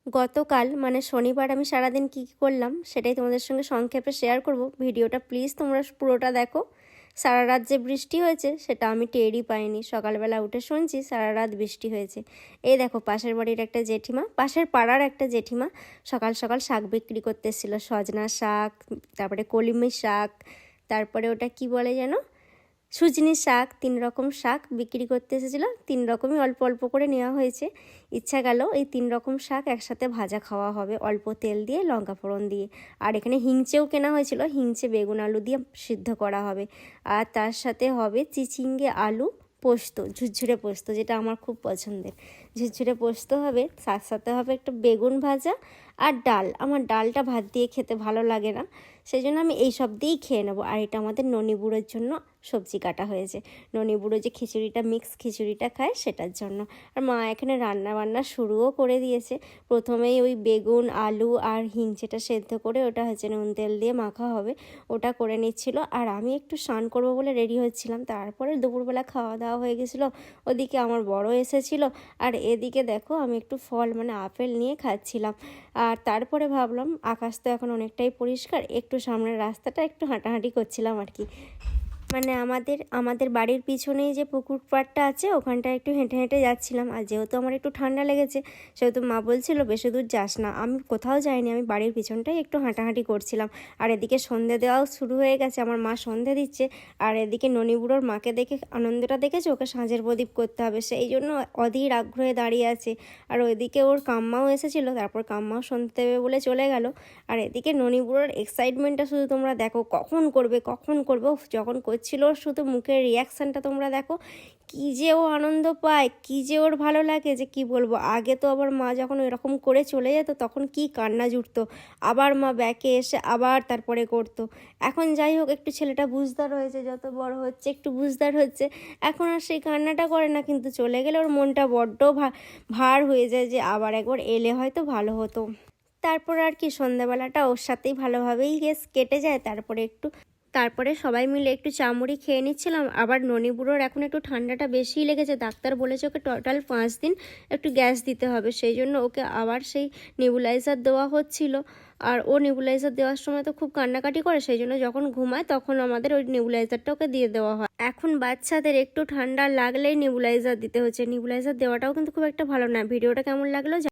গতকাল মানে শনিবার আমি সারাদিন কী কী করলাম সেটাই তোমাদের সঙ্গে সংক্ষেপে শেয়ার করব। ভিডিওটা প্লিজ তোমরা পুরোটা দেখো। সারা রাত যে বৃষ্টি হয়েছে সেটা আমি টেরই পাইনি। সকালবেলা উঠে শুনছি সারা রাত বৃষ্টি হয়েছে। এই দেখো পাশের বাড়ির একটা জেঠিমা, পাশের পাড়ার একটা জেঠিমা সকাল সকাল শাক বিক্রি করতে এসেছিলো। সজনা শাক, তারপরে কলমি শাক, তারপরে ওটা কি বলে যেন, সুজনি শাক, 3 রকম শাক বিক্রি করতে এসেছিলো। 3 রকমই অল্প অল্প করে নেওয়া হয়েছে। ইচ্ছা গেল এই 3 রকম শাক একসাথে ভাজা খাওয়া হবে অল্প তেল দিয়ে, লঙ্কা ফোড়ন দিয়ে। আর এখানে হিংচেও কেনা হয়েছিল, হিংচে বেগুন আলু দিয়ে সিদ্ধ করা হবে। আর তার সাথে হবে চিচিঙ্গে আলু পোস্ত, ঝুরঝুরে পোস্ত, যেটা আমার খুব পছন্দের। ঝুরঝুরে পোস্ত হবে, তার সাথে হবে একটা বেগুন ভাজা আর ডাল। আমার ডালটা ভাত দিয়ে খেতে ভালো লাগে না, সেই জন্য আমি এই সব দিয়েই খেয়ে নেবো। আর এটা আমাদের ননি বুড়োর জন্য সবজি কাটা হয়েছে। ননি বুড়ো যে খিচুড়িটা, মিক্স খিচুড়িটা খায় সেটার জন্য। আর মা এখানে রান্না বান্না শুরুও করে দিয়েছে। প্রথমেই ওই বেগুন আলু আর হিংচেটা সেদ্ধ করে ওটা হচ্ছে নুন তেল দিয়ে মাখা হবে, ওটা করে নিচ্ছিল। আর আমি একটু স্নান করবো বলে রেডি হচ্ছিলাম। তারপরে দুপুরবেলা খাওয়া দাওয়া হয়ে গেছিলো। ওদিকে আমার বড় এসেছিলো, আর এদিকে দেখো আমি একটু ফল মানে আপেল নিয়ে খাচ্ছিলাম। আর তারপরে ভাবলাম আকাশ তো এখন অনেকটাই পরিষ্কার, একটু সামনের রাস্তাটা একটু হাঁটাহাঁটি করছিলাম আর কি। মানে আমাদের বাড়ির পিছনেই যে পুকুর পাড়টা আছে ওখানটা একটু হেঁটে হেঁটে যাচ্ছিলাম। আর যেহেতু আমার একটু ঠান্ডা লেগেছে সেহেতু মা বলছিল বেশি দূর যাস না। আমি কোথাও যাইনি, আমি বাড়ির পিছনটাই একটু হাঁটাহাঁটি করছিলাম। আর এদিকে সন্ধে দেওয়াও শুরু হয়ে গেছে, আমার মা সন্ধে দিচ্ছে। আর এদিকে ননিবুড়োর মাকে দেখে আনন্দটা দেখেছে, ওকে সাঁঝের প্রদীপ করতে হবে, সেই জন্য অধীর আগ্রহে দাঁড়িয়ে আছে। আর ওইদিকে ওর কাম্মাও এসেছিলো, তারপর কাম্মাও সন্ধে দেবে বলে চলে গেল। আর এদিকে ননিবুড়োর এক্সাইটমেন্টটা শুধু তোমরা দেখো, কখন করবে কখন করবে। যখন ছিল শুধু মুখের রিয়াকশানটা তোমরা দেখো, কী যে ও আনন্দ পায়, কী যে ওর ভালো লাগে যে কি বলবো। আগে তো আবার মা যখন এরকম করে চলে যেত তখন কি কান্না জুটতো, আবার মা ব্যাকে এসে আবার তারপরে করতো। এখন যাই হোক একটু ছেলেটা বুঝদার হয়েছে, যত বড় হচ্ছে একটু বুঝদার হচ্ছে, এখন আর সেই কান্নাটা করে না। কিন্তু চলে গেলে ওর মনটা বড্ড ভার হয়ে যায় যে আবার একবার এলে হয়তো ভালো হতো। তারপর আর কি সন্ধ্যাবেলাটা ওর সাথেই ভালোভাবেই কেটে যায়। তারপরে সবাই মিলে একটু চামড়ি খেয়ে নিচ্ছিলাম। আবার ননিবুড়োর এখন একটু ঠান্ডাটা বেশিই লেগেছে, ডাক্তার বলেছে ওকে টোটাল 5 দিন একটু গ্যাস দিতে হবে, সেই জন্য ওকে আবার সেই নেবুলাইজার দেওয়া হচ্ছিল। আর ও নেবুলাইজার দেওয়ার সময় তো খুব কান্নাকাটি করে, সেই জন্য যখন ঘুমায় তখন আমাদের ওই নেবুলাইজারটা ওকে দিয়ে দেওয়া হয়। এখন বাচ্চাদের একটু ঠান্ডা লাগলেই নেবুলাইজার দিতে হচ্ছে। নেবুলাইজার দেওয়াটাও কিন্তু খুব একটা ভালো না। ভিডিওটা কেমন লাগলো